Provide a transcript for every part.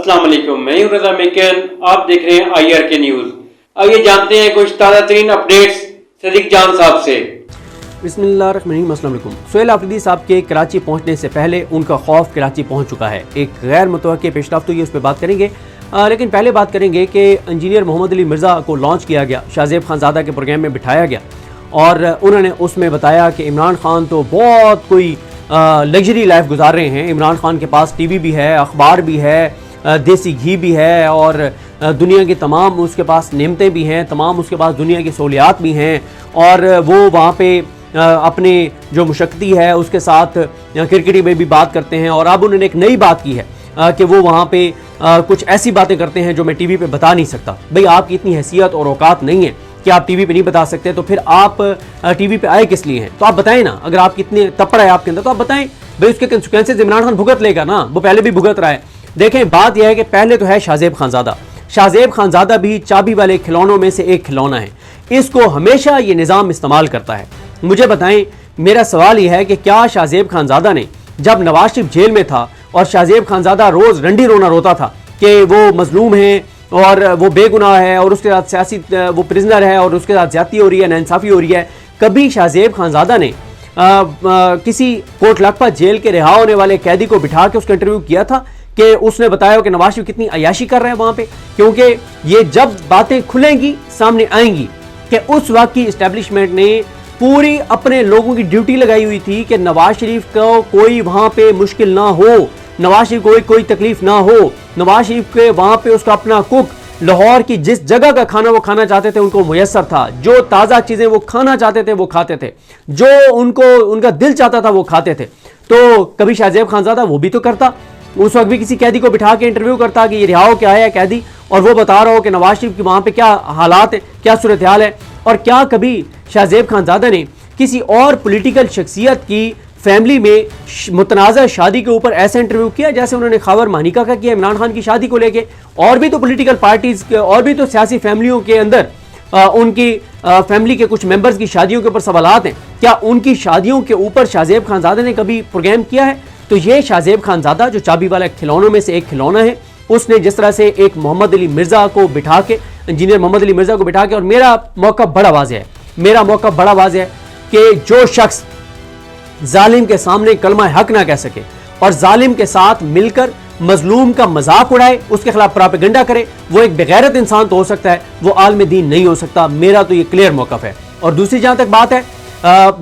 अस्सलाम वालेकुम, मैं हूं रजा मेकन। आप देख रहे हैं IRK न्यूज़। आइए जानते हैं कुछ ताज़ा तरीन अपडेट्स सदीक जान साहब से। बिस्मिल्लाहिर्रहमानिर्रहीम। अस्सलाम वालेकुम। सुहेल आफरीदी साहब के कराची पहुंचने से पहले उनका खौफ कराची पहुंच चुका है। एक गैर मुतवक्की पेशरफ्त हुई, उस पर बात करेंगे, लेकिन पहले बात करेंगे कि इंजीनियर मोहम्मद अली मिर्ज़ा को लॉन्च किया गया, शाहज़ेब खानज़ादा के प्रोग्राम में बिठाया गया और उन्होंने उसमें बताया कि इमरान खान तो बहुत कोई लग्जरी लाइफ गुजार रहे हैं। इमरान खान के पास टीवी भी है, अखबार भी है, देसी घी भी है और दुनिया की तमाम उसके पास नेमतें भी हैं, तमाम उसके पास दुनिया की सहूलियात भी हैं और वो वहाँ पे अपने जो मुशक्ति है उसके साथ क्रिकेट में भी बात करते हैं। और अब उन्होंने एक नई बात की है कि वो वहाँ पे कुछ ऐसी बातें करते हैं जो मैं टीवी पे बता नहीं सकता। भाई आपकी इतनी हैसियत और औकात नहीं है कि आप टीवी पे नहीं बता सकते, तो फिर आप टीवी पे आए किस लिए हैं? तो आप बताएं ना, अगर आपकी इतने तपड़ है आपके अंदर तो आप बताएं। भाई उसके कंसिक्वेंसेस इमरान खान भुगत लेगा ना, वो पहले भी भुगत रहा है। देखें, बात यह है कि पहले तो है शाहज़ेब खानज़ादा। शाहज़ेब खानज़ादा भी चाबी वाले खिलौनों में से एक खिलौना है, इसको हमेशा ये निज़ाम इस्तेमाल करता है। मुझे बताएं, मेरा सवाल यह है कि क्या शाहज़ेब खानज़ादा ने जब नवाज शरीफ जेल में था और शाहज़ेब खानज़ादा रोज़ रंडी रोना रोता था कि वो मजलूम है और वो बेगुनाह है और उसके साथ सियासी वो प्रिजनर है और उसके साथ ज्यादती हो रही है, नाइंसाफ़ी हो रही है, कभी शाहज़ेब खानज़ादा ने किसी कोट लखपत जेल के रिहा होने वाले कैदी को बिठा के उसका इंटरव्यू किया था कि उसने बताया कि नवाज शरीफ कितनी अयाशी कर रहे हैं वहाँ पे? क्योंकि ये जब बातें खुलेंगी सामने आएंगी कि उस वक्त की इस्टेब्लिशमेंट ने पूरी अपने लोगों की ड्यूटी लगाई हुई थी कि नवाज शरीफ को कोई वहाँ पे मुश्किल ना हो, नवाज शरीफ को कोई तकलीफ ना हो। नवाज शरीफ के वहाँ पे उसका अपना कुक लाहौर की जिस जगह का खाना वो खाना चाहते थे उनको मुयस्सर था, जो ताज़ा चीज़ें वो खाना चाहते थे वो खाते थे, जो उनको उनका दिल चाहता था वो खाते थे। तो कभी शाहज़ेब खानज़ादा वो भी तो करता, उस वक्त भी किसी कैदी को बिठा के इंटरव्यू करता कि ये रिहा हो क्या है कैदी, और वो बता रहा हो कि नवाज शरीफ की वहाँ पे क्या हालात है, क्या सूरत हाल है। और क्या कभी शाहज़ेब खानज़ादा ने किसी और पॉलिटिकल शख्सियत की फैमिली में मुतनाज़ा शादी के ऊपर ऐसा इंटरव्यू किया जैसे उन्होंने खबर मानिका का किया इमरान खान की शादी को लेके? और भी तो पॉलिटिकल पार्टीज और भी तो सियासी फैमिलियों के अंदर उनकी फैमिली के कुछ मेंबर्स की शादियों के ऊपर सवालात हैं। क्या उनकी शादियों के ऊपर शाहज़ेब खानज़ादा ने कभी प्रोग्राम किया है? तो ये शाहज़ेब खानज़ादा जो चाबी वाला खिलौनों में से एक खिलौना है, उसने जिस तरह से एक मोहम्मद अली मिर्ज़ा को बिठा के, इंजीनियर मोहम्मद अली मिर्ज़ा को बिठा के, और मेरा मौका बड़ा वाज़ेह है, मेरा मौका बड़ा वाज़ेह है कि जो शख्स जालिम के सामने कलमा हक ना कह सके और जालिम के साथ मिलकर मजलूम का मजाक उड़ाए, उसके खिलाफ प्रोपेगेंडा करे, वो एक बेगैरत इंसान तो हो सकता है, वो आलम दीन नहीं हो सकता। मेरा तो ये क्लियर मौक़िफ़ है। और दूसरी जहाँ तक बात है,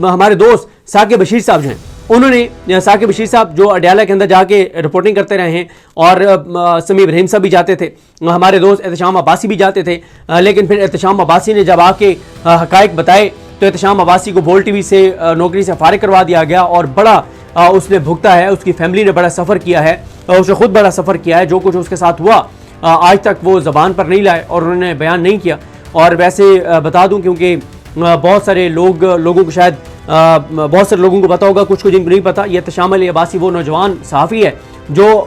हमारे दोस्त साकिब बशीर साहब जो हैं, उन्होंने साकिब बशीर साहब जो अडयाला के अंदर जाके रिपोर्टिंग करते रहे हैं और समीम रहीम साहब भी जाते थे, हमारे दोस्त एहतशाम अब्बासी भी जाते थे, लेकिन फिर एहतशाम अब्बासी ने जब आके हक़ाइक़ बताए तो एहतशाम अब्बासी को बोल टीवी से नौकरी से फारिग करवा दिया गया और बड़ा उसने भुगता है, उसकी फैमिली ने बड़ा सफ़र किया है, उसने खुद बड़ा सफ़र किया है। जो कुछ उसके साथ हुआ आज तक वो ज़बान पर नहीं लाए और उन्होंने बयान नहीं किया। और वैसे बता दूं, क्योंकि बहुत सारे लोगों को शायद बहुत सारे लोगों को पता होगा, कुछ को जिनको नहीं पता, ये एहतशाम अली अब्बासी वो नौजवान सहाफ़ी है जो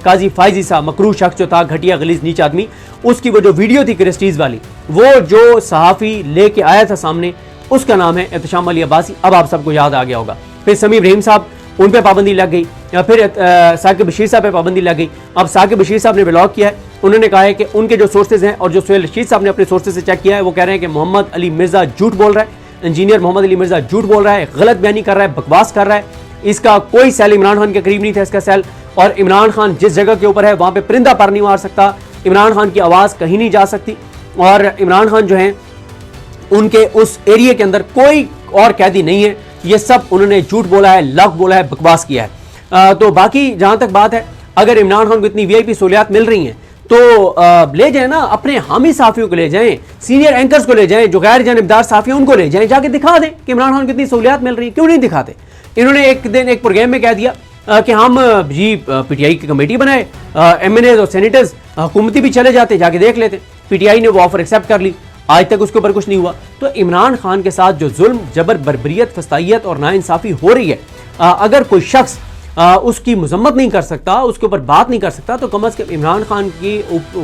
काजी फाइजी साहब मकरूह शख्स जो था, घटिया गलीज़ नीच आदमी, उसकी वो जो वीडियो थी क्रिस्टीज़ वाली, वो जो सहाफ़ी लेके आया था सामने, उसका नाम है एहतशाम अली अब्बासी। अब आप सबको याद आ गया होगा। फिर समीम रहीम साहब, उन पे पाबंदी लग गई, या फिर साकिब बशीर साहब पे पाबंदी लग गई। अब साकिब बशीर साहब ने ब्लॉग किया है, उन्होंने कहा है कि उनके जो सोर्सेज हैं और जो सुहेल रशीद साहब ने अपने सोर्सेज से चेक किया है, वो कह रहे हैं कि मोहम्मद अली मिर्ज़ा झूठ बोल रहा है, इंजीनियर मोहम्मद अली मिर्ज़ा झूठ बोल रहा है, गलत बयानी कर रहा है, बकवास कर रहा है। इसका कोई सेल इमरान खान के करीब नहीं था, इसका सेल, और इमरान खान जिस जगह के ऊपर है वहाँ पे परिंदा पर नहीं मार सकता, इमरान खान की आवाज़ कहीं नहीं जा सकती, और इमरान खान जो हैं उनके उस एरिया के अंदर कोई और कैदी नहीं है। ये सब उन्होंने झूठ बोला है, लफ बोला है, बकवास किया है। तो बाकी जहाँ तक बात है, अगर इमरान खान को इतनी VIP सहूलियात मिल रही हैं तो ले जाएं ना, अपने हामी साफियों को ले जाएं, सीनियर एंकर्स को ले जाएं, जो गैर जानबदार साफी उनको ले जाएं, जाके दिखा दें कि इमरान खान को इतनी सहूलियात मिल रही है। क्यों नहीं दिखाते? इन्होंने एक दिन एक प्रोग्राम में कह दिया कि हम जी PTI की कमेटी बनाए, MNAs और सेनेटर्स हुकूमती भी चले जाते, जाके देख लेते। PTI ने वो ऑफर एक्सेप्ट कर ली, आज तक उसके ऊपर कुछ नहीं हुआ। तो इमरान खान के साथ जो जुल्म, जबर, बर्बरियत, फस्तायत और नाइंसाफ़ी हो रही है, अगर कोई शख्स उसकी मजम्मत नहीं कर सकता, उसके ऊपर बात नहीं कर सकता, तो कम अज़ कम इमरान खान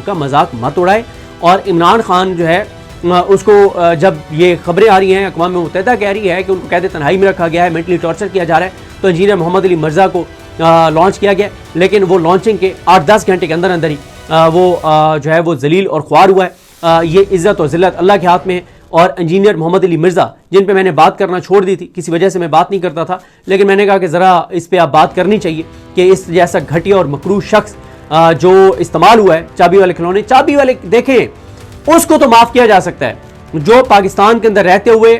का मजाक मत उड़ाए। और इमरान खान जो है उसको जब ये खबरें आ रही हैं, अक़वाम मुत्तहिदा कह रही है कि उनको कैद तन्हाई में रखा गया है, मेंटली टॉर्चर किया जा रहा है, तो इंजीनियर मोहम्मद अली मिर्ज़ा को लॉन्च किया गया, लेकिन वो लॉन्चिंग के 8-10 घंटे के अंदर अंदर ही وہ جو ہے وہ ذلیل اور خوار ہوا ہے. یہ عزت اور ذلت اللہ کے ہاتھ میں ہے. اور انجینئر محمد علی مرزا جن پہ میں نے بات کرنا چھوڑ دی تھی, کسی وجہ سے میں بات نہیں کرتا تھا, لیکن میں نے کہا کہ ذرا اس پہ آپ بات کرنی چاہیے کہ اس جیسا گھٹیا اور مکروہ شخص جو استعمال ہوا ہے چابی والے کھلونے, چابی والے دیکھیں اس کو تو معاف کیا جا سکتا ہے, جو پاکستان کے اندر رہتے ہوئے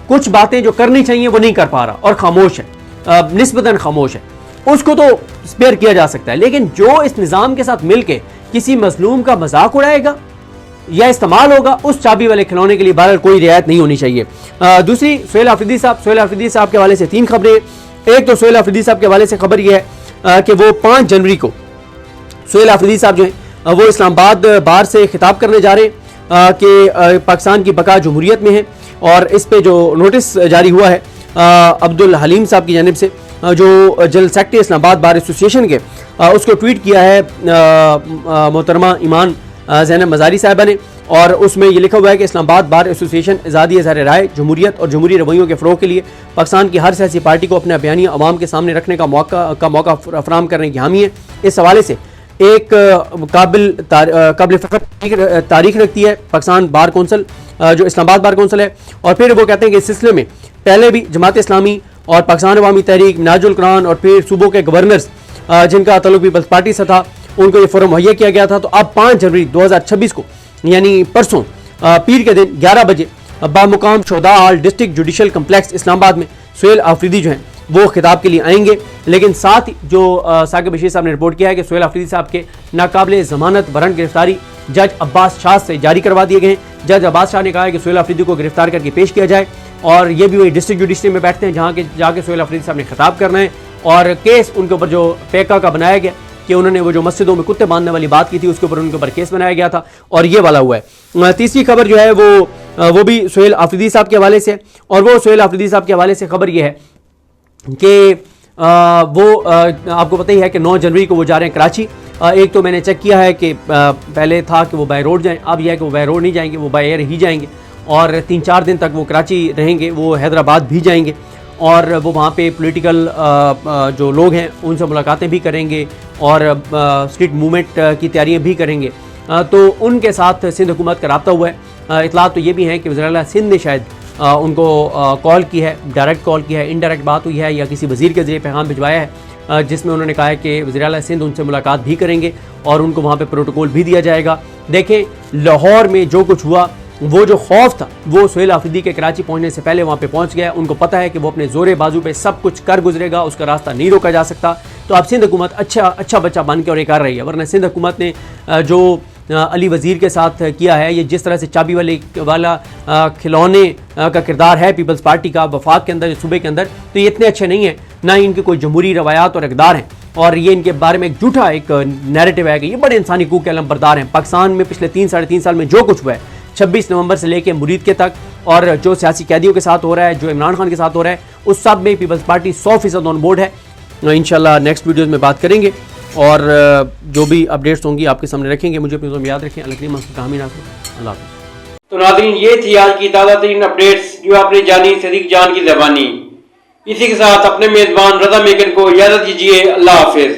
کچھ باتیں جو کرنی چاہیے وہ نہیں کر پا رہا اور خاموش ہے, نسبتاً خاموش ہے, اس کو تو سپیئر کیا جا سکتا ہے. لیکن جو اس نظام کے ساتھ مل کے کسی مظلوم کا مذاق اڑائے گا یا استعمال ہوگا, اس چابی والے کھلونے کے لیے بہرحال کوئی رعایت نہیں ہونی چاہیے. دوسری سہیل آفریدی صاحب کے حوالے سے 3 خبریں. ایک تو سہیل آفریدی صاحب کے حوالے سے خبر یہ ہے کہ وہ 5 جنوری کو سہیل آفریدی صاحب جو ہیں وہ اسلام آباد بار سے خطاب کرنے جا رہے ہیں کہ پاکستان کی بقا جمہوریت میں ہے, اور اس پہ جو نوٹس جاری ہوا ہے عبد الحلیم صاحب کی جانب سے جو جنرل سیکرٹری اسلام آباد بار ایسوسی ایشن کے, اس کو ٹویٹ کیا ہے محترمہ ایمان زینب مزاری صاحبہ نے, اور اس میں یہ لکھا ہوا ہے کہ اسلام آباد بار ایسوسی ایشن آزادی اظہار رائے, جمہوریت اور جمہوری رویوں کے فروغ کے لیے پاکستان کی ہر سیاسی پارٹی کو اپنا بیانیہ عوام کے سامنے رکھنے کا موقع فراہم کرنے کی حامی ہے. اس حوالے سے ایک قابل فخر تاریخ رکھتی ہے پاکستان بار کونسل جو اسلام آباد بار کونسل ہے. اور پھر وہ کہتے ہیں کہ اس سلسلے میں پہلے بھی جماعت اسلامی اور پاکستان عوامی تحریک, منہاج القرآن اور پھر صوبوں کے گورنرز جن کا تعلق پیپلز پارٹی سے تھا ان کو یہ فورم مہیا کیا گیا تھا. تو اب 5 جنوری 2026 کو یعنی پرسوں پیر کے دن 11 بجے بامقام شہداء ہال ڈسٹرکٹ جوڈیشل کمپلیکس اسلام آباد میں سہیل آفریدی جو ہیں وہ خطاب کے لیے آئیں گے. لیکن ساتھ ہی جو ثاقب بشیر صاحب نے رپورٹ کیا ہے کہ سہیل آفریدی صاحب کے ناقابل ضمانت وارنٹ گرفتاری جج عباس شاہ سے جاری کروا دیے گئے ہیں. جج عباس شاہ نے کہا ہے کہ سہیل آفریدی کو گرفتار کر کے پیش کیا جائے, اور یہ بھی وہی ڈسٹرکٹ جوڈیشری میں بیٹھتے ہیں جہاں کے جا کے سہیل آفریدی صاحب نے خطاب کرنا ہے. اور کیس ان کے اوپر جو پیکا کا بنایا گیا کہ انہوں نے وہ جو مسجدوں میں کتے باندھنے والی بات کی تھی اس کے اوپر ان کے اوپر کیس بنایا گیا تھا, اور یہ والا ہوا ہے. تیسری خبر جو ہے وہ بھی سہیل آفریدی صاحب کے حوالے سے, اور وہ سہیل آفریدی صاحب کے حوالے سے خبر یہ ہے کہ وہ آپ کو پتہ ہی ہے کہ 9 جنوری کو وہ جا رہے ہیں کراچی. ایک تو میں نے چیک کیا ہے کہ پہلے تھا کہ وہ بائی روڈ جائیں, اب یہ ہے کہ وہ بائی روڈ نہیں جائیں گے, وہ بائی ایئر ہی جائیں گے, اور 3-4 دن تک وہ کراچی رہیں گے, وہ حیدرآباد بھی جائیں گے, اور وہ وہاں پہ پولیٹیکل جو لوگ ہیں ان سے ملاقاتیں بھی کریں گے, اور اسٹریٹ موومنٹ کی تیاریاں بھی کریں گے. تو ان کے ساتھ سندھ حکومت کا رابطہ ہوا ہے. اطلاعات تو یہ بھی ہیں کہ وزیر اعلیٰ سندھ نے شاید ان کو کال کی ہے, ڈائریکٹ کال کی ہے, انڈائریکٹ بات ہوئی ہے یا کسی وزیر کے ذریعے پیغام بھجوایا ہے جس میں انہوں نے کہا ہے کہ وزیر اعلیٰ سندھ ان سے ملاقات بھی کریں گے اور ان کو وہاں پہ پروٹوکول بھی دیا جائے گا. دیکھیں لاہور میں جو کچھ ہوا, وہ جو خوف تھا وہ سہیل آفریدی کے کراچی پہنچنے سے پہلے وہاں پہ پہنچ گیا. ان کو پتہ ہے کہ وہ اپنے زورے بازو پہ سب کچھ کر گزرے گا, اس کا راستہ نہیں روکا جا سکتا. تو اب سندھ حکومت اچھا بچہ بن کے اور یہ کر رہی ہے, ورنہ سندھ حکومت نے جو علی وزیر کے ساتھ کیا ہے, یہ جس طرح سے چابی والا کھلونے کا کردار ہے پیپلز پارٹی کا وفاق کے اندر, صوبے کے اندر, تو یہ اتنے اچھے نہیں ہیں, نہ ہی ان کے کوئی جمہوری روایات اور اقدار ہیں. اور یہ ان کے بارے میں ایک جھوٹا ایک نیریٹو ہے کہ یہ بڑے انسانی حقوق کے علم بردار ہیں. پاکستان میں پچھلے 3-3.5 سال میں جو کچھ ہوا ہے 26 نومبر سے لے کے مرید کے تک, اور جو سیاسی قیدیوں کے ساتھ ہو رہا ہے, جو عمران خان کے ساتھ ہو رہا ہے, اس سب میں پیپلز پارٹی 100% آن بورڈ ہے. انشاءاللہ نیکسٹ ویڈیوز میں بات کریں گے, اور جو بھی اپڈیٹس ہوں گی آپ کے سامنے رکھیں گے. مجھے اپنے میں یاد رکھیں. اللہ کریم کا حامی ناصر. اللہ حافظ. تو ناظرین, یہ تھی آج کی تازہ ترین اپڈیٹس جو آپ نے جانی صدیق جان کی زبانی. اسی کے ساتھ اپنے میزبان رضا میکن کو اجازت دیجیے. اللہ حافظ.